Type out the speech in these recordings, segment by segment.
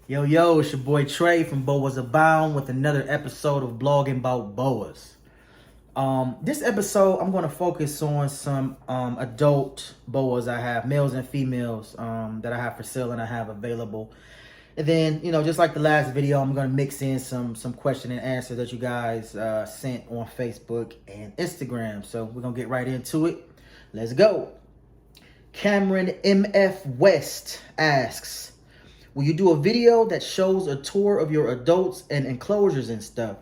Yo, it's your boy Trey from Boas Abound with another episode of Blogging Bout Boas. This episode, I'm going to focus on some adult boas I have, males and females, that I have for sale and I have available. And then, just like the last video, I'm going to mix in some question and answer that you guys sent on Facebook and Instagram. So we're going to get right into it. Let's go. Cameron MF West asks, will you do a video that shows a tour of your adults and enclosures and stuff?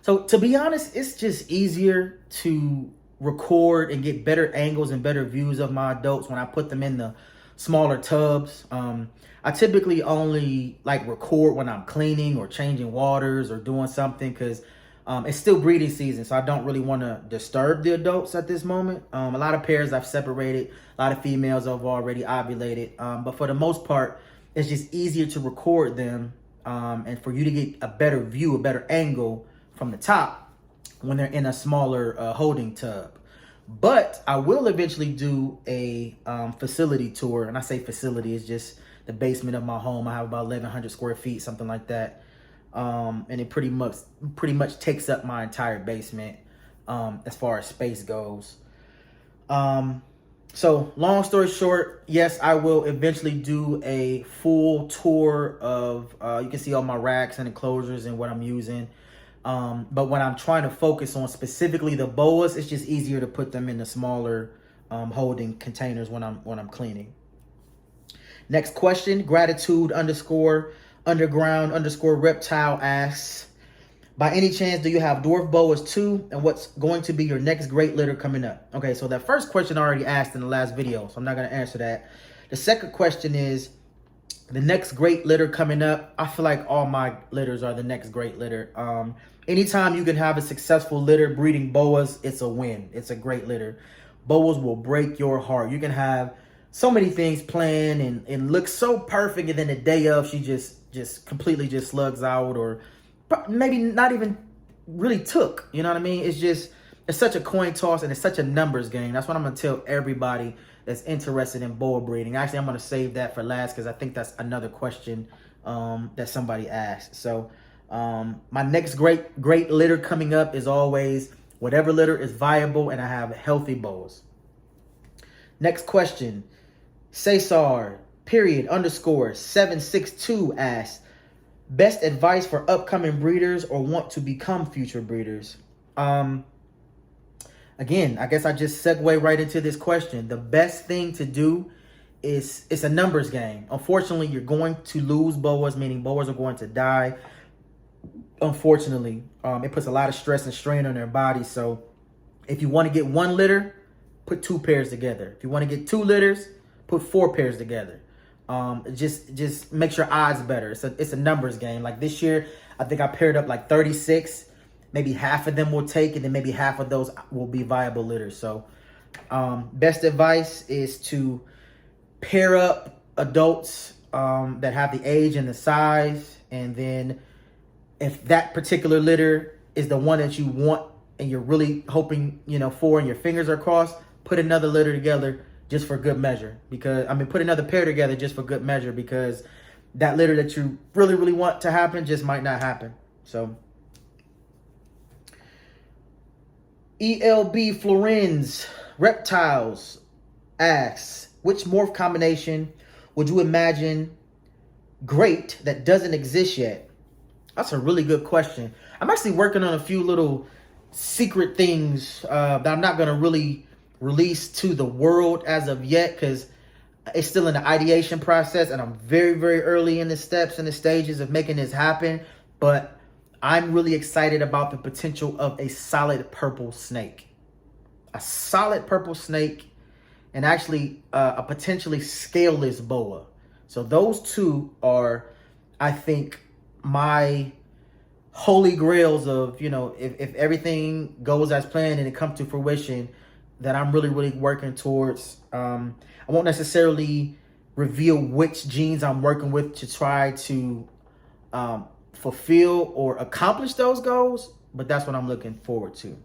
So to be honest, it's just easier to record and get better angles and better views of my adults when I put them in the smaller tubs. I typically only record when I'm cleaning or changing waters or doing something because it's still breeding season, so I don't really want to disturb the adults at this moment. A lot of pairs I've separated, a lot of females have already ovulated, but for the most part, it's just easier to record them and for you to get a better view, a better angle from the top when they're in a smaller holding tub. But I will eventually do a facility tour. And I say facility, it's just the basement of my home. I have about 1,100 square feet, something like that. And it pretty much takes up my entire basement as far as space goes. So long story short, yes, I will eventually do a full tour of, you can see all my racks and enclosures and what I'm using. But when I'm trying to focus on specifically the boas, it's just easier to put them in the smaller holding containers when I'm cleaning. Next question, gratitude_underground_reptile asks, by any chance, do you have dwarf boas too? And what's going to be your next great litter coming up? Okay, so that first question I already asked in the last video, so I'm not going to answer that. The second question is, the next great litter coming up. I feel like all my litters are the next great litter. Anytime you can have a successful litter breeding boas, it's a win. It's a great litter. Boas will break your heart. You can have so many things planned and look so perfect, and then the day of, she just completely just slugs out, or maybe not even really took, you know what I mean? It's such a coin toss and it's such a numbers game. That's what I'm going to tell everybody that's interested in boa breeding. Actually, I'm going to save that for last because I think that's another question that somebody asked. So my next great litter coming up is always whatever litter is viable and I have healthy boas. Next question, Cesar_762 asks, best advice for upcoming breeders or want to become future breeders? Again, I guess I just segue right into this question. The best thing to do is, it's a numbers game. Unfortunately, you're going to lose boas, meaning boas are going to die. Unfortunately, it puts a lot of stress and strain on their body. So if you want to get one litter, put 2 pairs together. If you want to get 2 litters, put 4 pairs together. Just makes your odds better. It's a numbers game. Like this year, I think I paired up like 36. Maybe half of them will take, and then maybe half of those will be viable litters. So best advice is to pair up adults that have the age and the size. And then if that particular litter is the one that you want and you're really hoping, for, and your fingers are crossed, put another litter together just for good measure. Put another pair together just for good measure, because that litter that you really, really want to happen just might not happen. So ELB Florins Reptiles asks, which morph combination would you imagine great that doesn't exist yet? That's a really good question. I'm actually working on a few little secret things that I'm not going to really release to the world as of yet, because it's still in the ideation process and I'm very, very early in the steps and the stages of making this happen. But I'm really excited about the potential of a solid purple snake. A solid purple snake, and actually a potentially scaleless boa. So those two are, I think, my holy grails of, if everything goes as planned and it comes to fruition, that I'm really, really working towards. I won't necessarily reveal which genes I'm working with to try to fulfill or accomplish those goals, but that's what I'm looking forward to.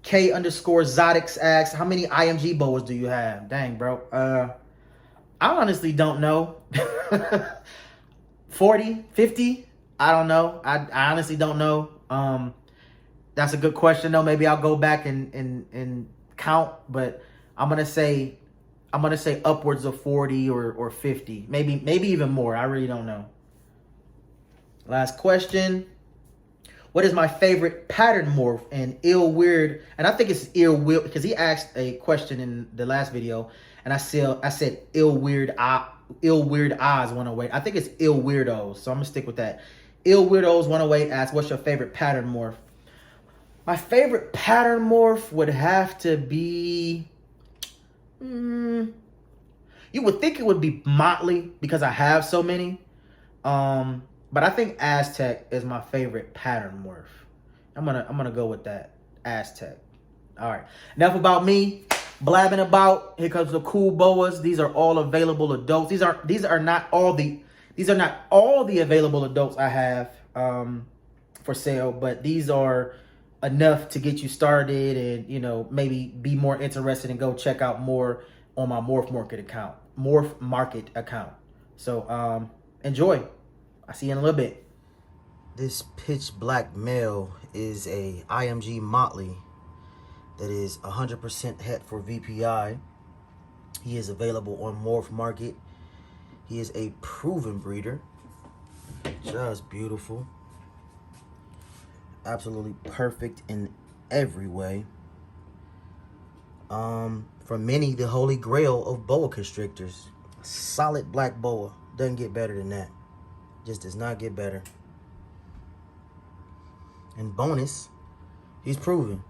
K_Zotix asks, how many IMG boas do you have? Dang, bro. I honestly don't know. 40, 50? I don't know. I honestly don't know. That's a good question though. Maybe I'll go back and count, but I'm gonna say upwards of 40 or 50. Maybe even more. I really don't know. Last question. What is my favorite pattern morph and ill weird? And I think it's ill weird because he asked a question in the last video, and I said ill weird eyes 108. I think it's ill weirdos, so I'm gonna stick with that. Ill weirdos 108 asks, "What's your favorite pattern morph?" My favorite pattern morph would have to be. You would think it would be Motley because I have so many. But I think Aztec is my favorite pattern morph. I'm gonna go with that. Aztec. All right. Enough about me blabbing about. Here comes the cool boas. These are all available adults. These are not all the available adults I have for sale, but these are enough to get you started and, you know, maybe be more interested and go check out more on my Morph Market account. So enjoy. I'll see you in a little bit. This pitch black male is a IMG Motley that is 100% het for VPI. He is available on Morph Market. He is a proven breeder. Just beautiful. Absolutely perfect in every way. For many, the holy grail of boa constrictors. Solid black boa. Doesn't get better than that. Just does not get better. And bonus, he's proven.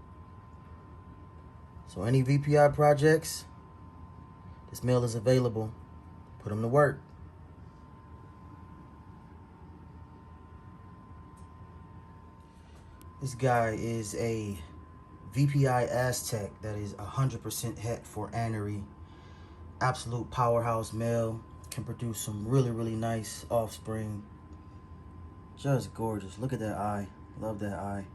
So any VPI projects, this male is available. Put him to work. This guy is a VPI Aztec that is 100% het for anery. Absolute powerhouse male. Can produce some really, really nice offspring. Just gorgeous. Look at that eye. Love that eye.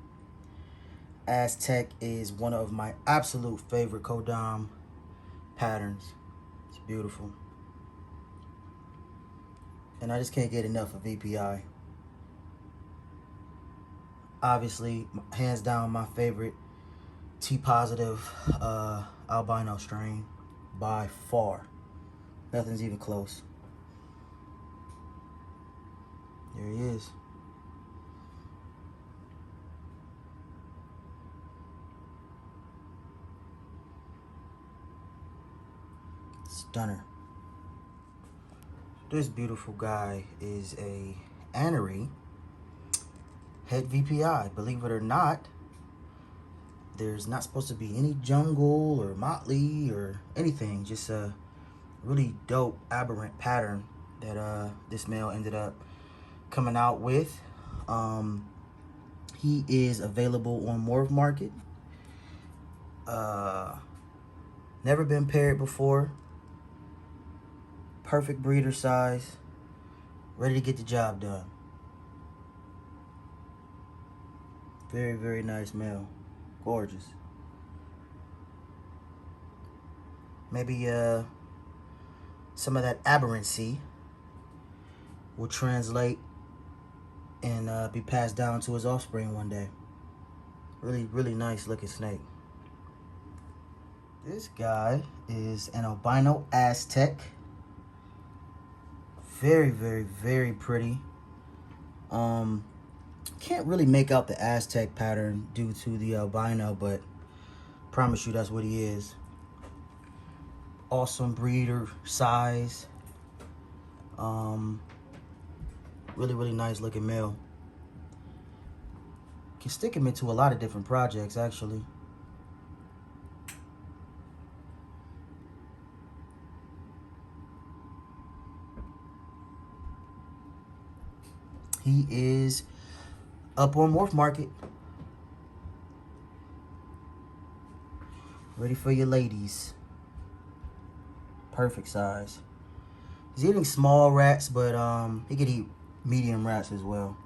Aztec is one of my absolute favorite Kodam patterns. It's beautiful. And I just can't get enough of VPI. Obviously, hands down, my favorite T-positive albino strain by far. Nothing's even close. There he is. Stunner. This beautiful guy is a anery het VPI. Believe it or not, there's not supposed to be any jungle or motley or anything. Just a really dope aberrant pattern that this male ended up coming out with. He is available on Morph Market. Never been paired before. Perfect breeder size. Ready to get the job done. Very, very nice male. Gorgeous. Maybe some of that aberrancy will translate and be passed down to his offspring one day. Really, really nice looking snake. This guy is an albino Aztec. Very, very, very pretty. Can't really make out the Aztec pattern due to the albino, but promise you that's what he is. Awesome breeder size. Really, really nice looking male. Can stick him into a lot of different projects, actually. He is up on Morph Market. Ready for your ladies. Perfect size. He's eating small rats, but he could eat medium rats as well.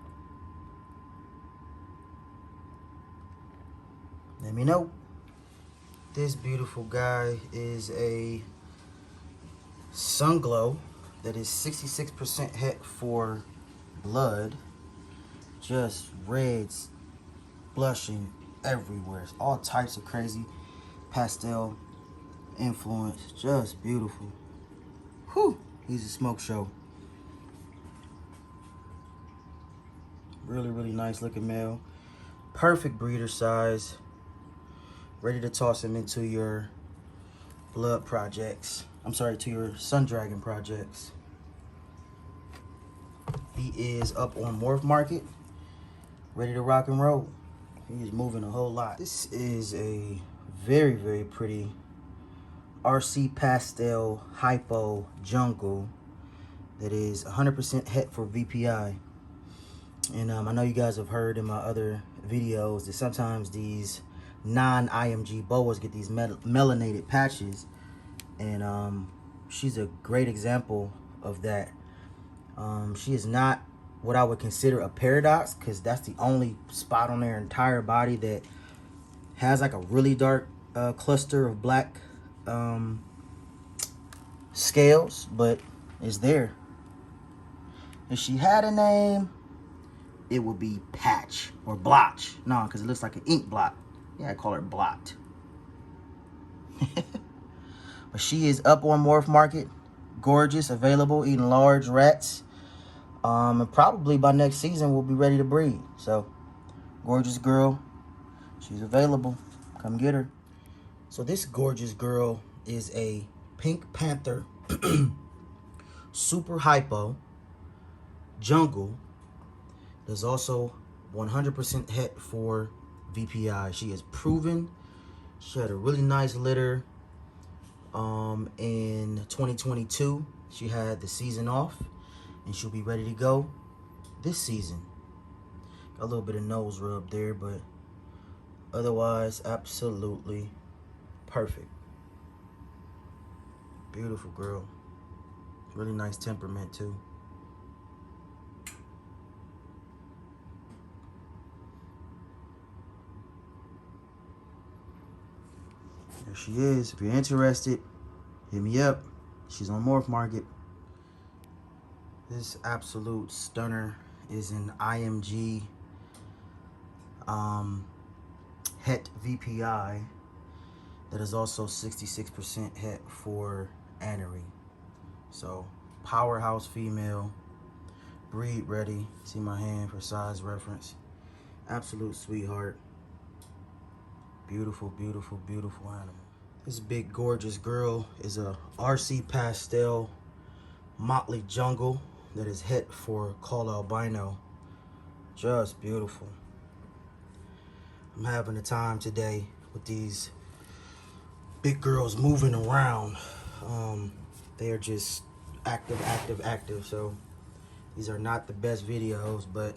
Let me know. This beautiful guy is a Sunglow that is 66% het for blood. Just reds, blushing everywhere. It's all types of crazy pastel influence. Just beautiful. Whew. He's a smoke show. Really, really nice looking male. Perfect breeder size. Ready to toss him into your blood projects. I'm sorry, to your sun dragon projects. He is up on Morph Market. Ready to rock and roll. He's moving a whole lot. This is a very, very pretty RC Pastel Hypo Jungle that is 100% het for VPI. And I know you guys have heard in my other videos that sometimes these non-IMG boas get these melanated patches. And she's a great example of that. She is not what I would consider a paradox, because that's the only spot on their entire body that has like a really dark cluster of black scales, but it's there. If she had a name, it would be Patch or Blotch. No, because it looks like an ink blot. Yeah, I call her Blot. But she is up on Morph Market. Gorgeous, available, eating large rats. And probably by next season we'll be ready to breed. So, gorgeous girl. She's available. Come get her. So this gorgeous girl is a Pink Panther Super Hypo Jungle. There's also 100% het for VPI. She is proven. She had a really nice litter in 2022. She had the season off, and she'll be ready to go this season. Got a little bit of nose rub there, but otherwise absolutely perfect. Beautiful girl. Really nice temperament too. There she is. If you're interested, hit me up. She's on Morph Market. This absolute stunner is an IMG het VPI that is also 66% het for anery. So powerhouse female, breed ready. See my hand for size reference. Absolute sweetheart. Beautiful, beautiful, beautiful animal. This big gorgeous girl is a RC Pastel Motley Jungle that is het for Call Albino. Just beautiful. I'm having a time today with these big girls moving around. They are just active, active, active. So these are not the best videos, but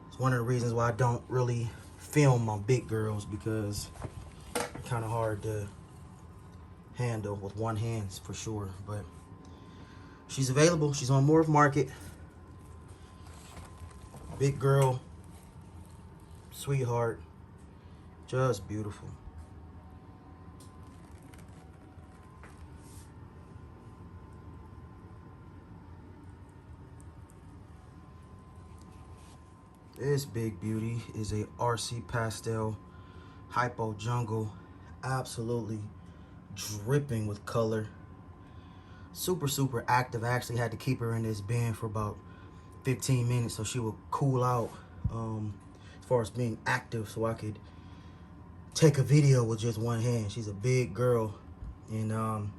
it's one of the reasons why I don't really film my big girls, because they're kind of hard to handle with one hand for sure. But she's available. She's on Morph Market. Big girl, sweetheart, just beautiful. This big beauty is a RC Pastel Hypo Jungle. Absolutely dripping with color. Super, super active. I actually had to keep her in this bin for about 15 minutes so she would cool out as far as being active, so I could take a video with just one hand. She's a big girl, and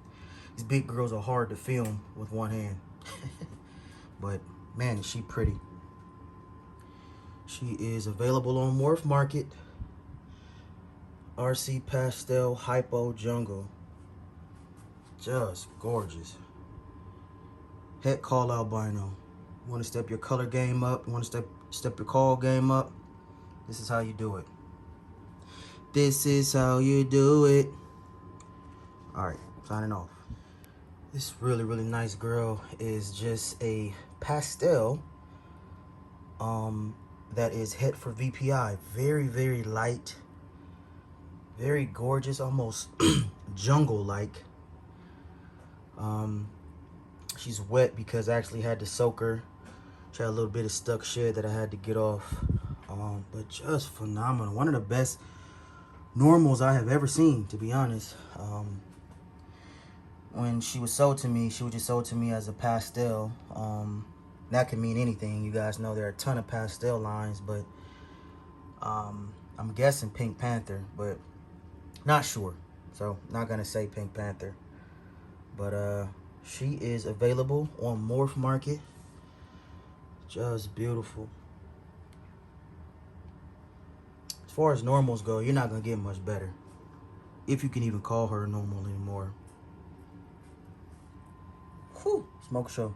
these big girls are hard to film with one hand. But man, is she pretty. She is available on Morph Market. RC Pastel Hypo Jungle. Just gorgeous. Het Call Albino. You want to step your color game up? You want to step your call game up? This is how you do it. This is how you do it. Alright, signing off. This really, really nice girl is just a pastel that is het for VPI. Very, very light. Very gorgeous, almost jungle-like. She's wet because I actually had to soak her. She had a little bit of stuck shed that I had to get off. But just phenomenal. One of the best normals I have ever seen, to be honest. When she was sold to me, she was just sold to me as a pastel. That can mean anything. You guys know there are a ton of pastel lines, but I'm guessing Pink Panther, but not sure. So not gonna say Pink Panther. But she is available on Morph Market. Just beautiful. As far as normals go, you're not gonna get much better, if you can even call her normal anymore. Whew, smoke show.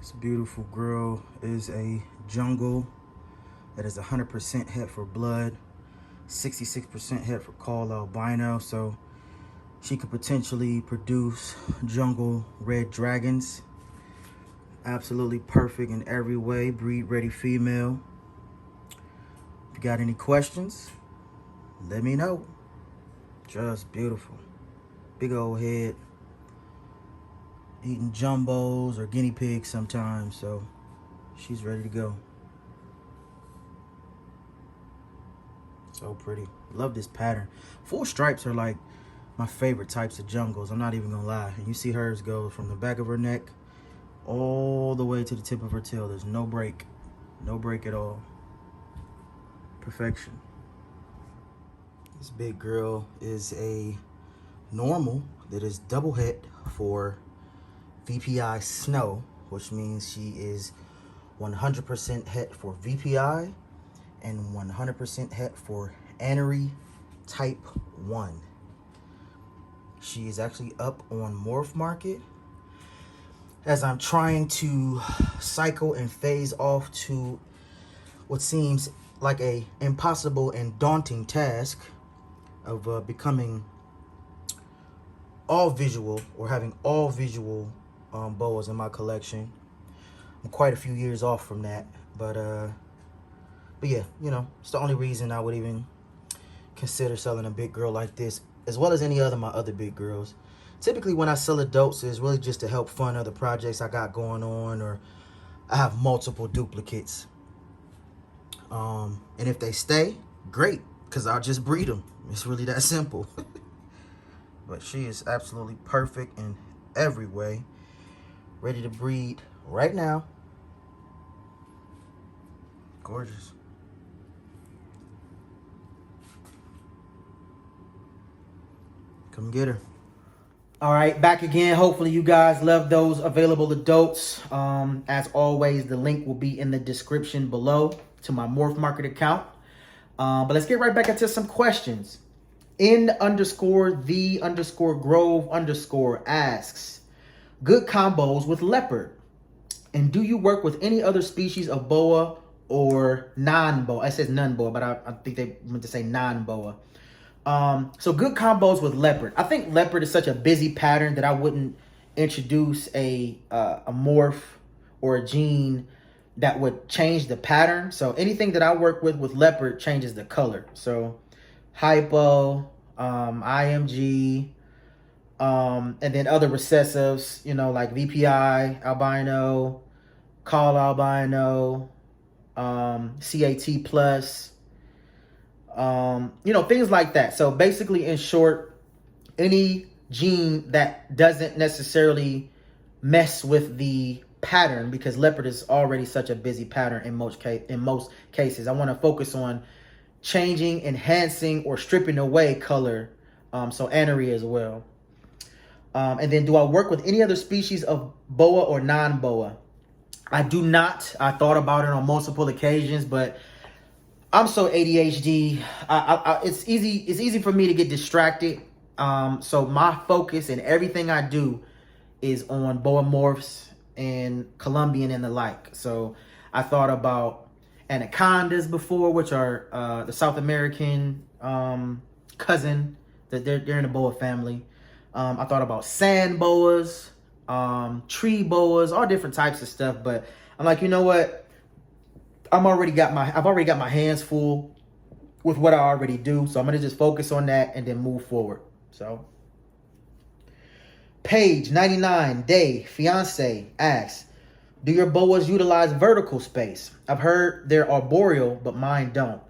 This beautiful girl is a jungle that is 100% het for blood, 66% het for call albino, so she could potentially produce jungle red dragons. Absolutely perfect in every way, breed ready female. If you got any questions, let me know. Just beautiful. Big old head. Eating jumbos or guinea pigs sometimes, so she's ready to go. So pretty. Love this pattern. Full stripes are like my favorite types of jungles. I'm not even gonna lie. And you see hers go from the back of her neck all the way to the tip of her tail. There's no break. No break at all. Perfection. This big girl is a normal that is double het for VPI Snow, which means she is 100% het for VPI and 100% het for Anery Type 1. She is actually up on Morph Market. As I'm trying to cycle and phase off to what seems like a impossible and daunting task of becoming all visual, or having all visual boas in my collection. I'm quite a few years off from that, but yeah, you know, it's the only reason I would even consider selling a big girl like this, as well as any other my other big girls. Typically when I sell adults, it's really just to help fund other projects I got going on, or I have multiple duplicates. And if they stay, great, because I'll just breed them. It's really that simple. But she is absolutely perfect in every way. Ready to breed right now. Gorgeous. Come get her. All right, back again. Hopefully you guys love those available adults. As always, the link will be in the description below to my Morph Market account. But let's get right back into some questions. _the_grove_ asks, good combos with leopard, and do you work with any other species of boa or non-boa? It says non-boa, but I think they meant to say non-boa. So good combos with leopard. I think leopard is such a busy pattern that I wouldn't introduce a morph or a gene that would change the pattern. So anything that I work with leopard changes the color. So hypo, IMG, and then other recessives, you know, like VPI, albino, call albino, CAT plus, you know, things like that. So basically, in short, any gene that doesn't necessarily mess with the pattern, because leopard is already such a busy pattern in most cases. I want to focus on changing, enhancing, or stripping away color, so anery as well. And then, do I work with any other species of boa or non-boa? I do not. I thought about it on multiple occasions, but I'm so ADHD. It's easy for me to get distracted. So my focus and everything I do is on boa morphs and Colombian and the like. So I thought about anacondas before, which are the South American cousin. That they're in the boa family. I thought about sand boas, tree boas, all different types of stuff. But I'm like, you know what? I've already got my hands full with what I already do. So I'm gonna just focus on that and then move forward. So, Page 99 Day Fiance asks, do your boas utilize vertical space? I've heard they're arboreal, but mine don't.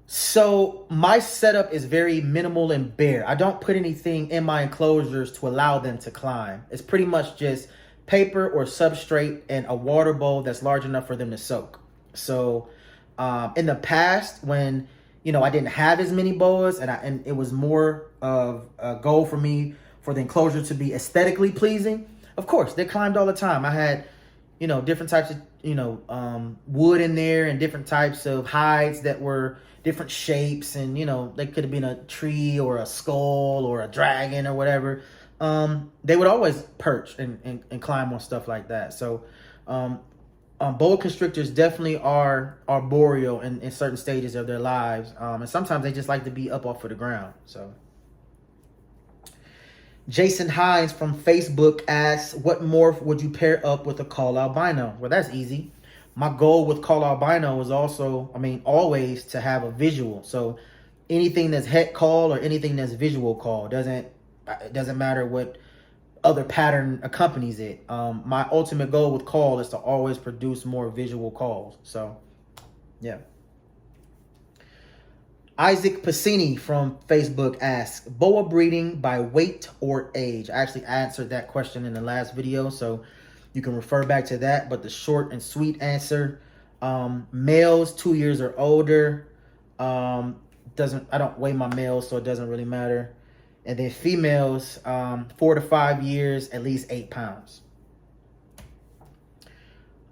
So my setup is very minimal and bare. I don't put anything in my enclosures to allow them to climb. It's pretty much just paper or substrate and a water bowl that's large enough for them to soak. So in the past, when I didn't have as many boas, and it was more of a goal for me for the enclosure to be aesthetically pleasing, of course, they climbed all the time. I had, different types of, wood in there and different types of hides that were different shapes. And, they could have been a tree or a skull or a dragon or whatever. They would always perch and climb on stuff like that. So, boa constrictors definitely are arboreal in certain stages of their lives. And sometimes they just like to be up off of the ground. So, Jason Hines from Facebook asks, what morph would you pair up with a call albino? Well, that's easy. My goal with call albino is always to have a visual. So anything that's het call or anything that's visual call it doesn't matter what other pattern accompanies it. My ultimate goal with call is to always produce more visual calls. So, yeah. Isaac Pacini from Facebook asks, boa breeding by weight or age? I actually answered that question in the last video, so you can refer back to that. But the short and sweet answer, males 2 years or older. I don't weigh my males, so it doesn't really matter. And then females, 4 to 5 years, at least 8 pounds.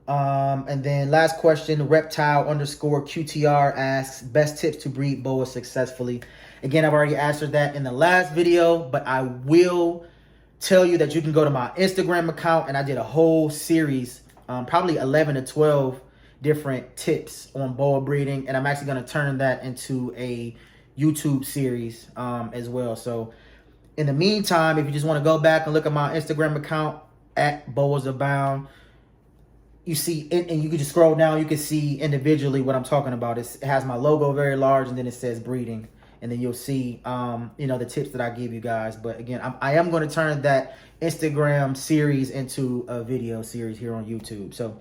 And then last question, reptile_QTR asks, best tips to breed boa successfully. Again, I've already answered that in the last video, but I will tell you that you can go to my Instagram account, and I did a whole series, probably 11 to 12 different tips on boa breeding. And I'm actually going to turn that into a YouTube series as well. So in the meantime, if you just want to go back and look at my Instagram account at Boas Abound, you see, and you can just scroll down, you can see individually what I'm talking about. It has my logo very large, and then it says breeding. And then you'll see, the tips that I give you guys. But again, I am going to turn that Instagram series into a video series here on YouTube. So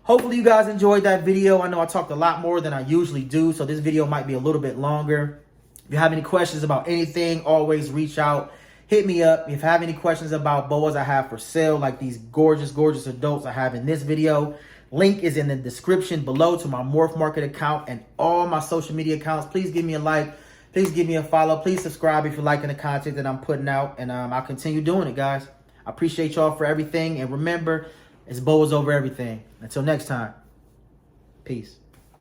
hopefully you guys enjoyed that video. I know I talked a lot more than I usually do, so this video might be a little bit longer. If you have any questions about anything, always reach out. Hit me up. If you have any questions about boas I have for sale, like these gorgeous, gorgeous adults I have in this video, link is in the description below to my Morph Market account and all my social media accounts. Please give me a like. Please give me a follow. Please subscribe if you're liking the content that I'm putting out. And I'll continue doing it, guys. I appreciate y'all for everything. And remember, it's boas over everything. Until next time, peace.